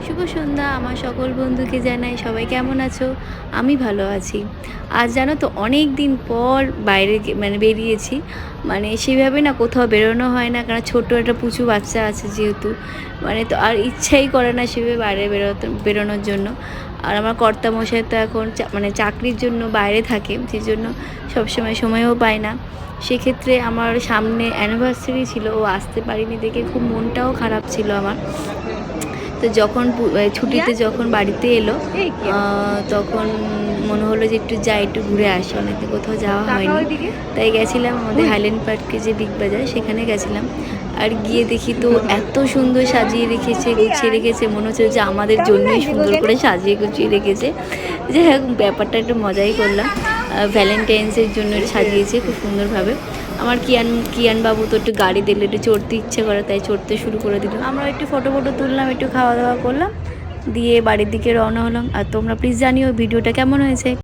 শুভ সন্ধ্যা আমার সকল বন্ধুকে জানাই, সবাই কেমন আছো? আমি ভালো আছি। আজ জানো তো অনেক দিন পর বাইরে বেরিয়েছি। সেভাবে না কোথাও বেরোনো হয় না, কারণ ছোট্ট একটা পুচু বাচ্চা আছে যেহেতু। তো আর ইচ্ছাই করে না সেভাবে বাইরে বেরোনোর জন্য। আর আমার কর্তামশাই তো এখন চাকরির জন্য বাইরে থাকে, যে জন্য সবসময় সময়ও পায় না। সেক্ষেত্রে আমার সামনে অ্যানিভার্সারি ছিল, ও আসতে পারিনি দেখে খুব মনটাও খারাপ ছিল আমার। তো যখন ছুটিতে যখন বাড়িতে এলো, তখন মনে হলো যে একটু যাই, একটু ঘুরে আসি, অনেকদিন কোথাও যাওয়া হয়নি। তাই গেছিলাম আমাদের হাইল্যান্ড পার্কে, যে বিগ বাজার, সেখানে গেছিলাম। আর গিয়ে দেখি তো এত সুন্দর সাজিয়ে রেখেছে, গুছিয়ে রেখেছে, মনে হচ্ছে যে আমাদের জন্যই সুন্দর করে সাজিয়ে গুছিয়ে রেখেছে। যাই হোক, ব্যাপারটা একটু মজাই করলাম। ভ্যালেন্টাইন্সের জন্য সাজিয়েছে খুব সুন্দরভাবে। আমার কিয়ান বাবু তো একটু গাড়ি দিলে একটু চড়তে ইচ্ছে করে, তাই চড়তে শুরু করে দিল। আমরা একটু ফটো তুললাম, একটু খাওয়া দাওয়া করলাম, দিয়ে বাড়ির দিকে রওনা হলাম। আর তোমরা প্লিজ জানিও ভিডিওটা কেমন হয়েছে।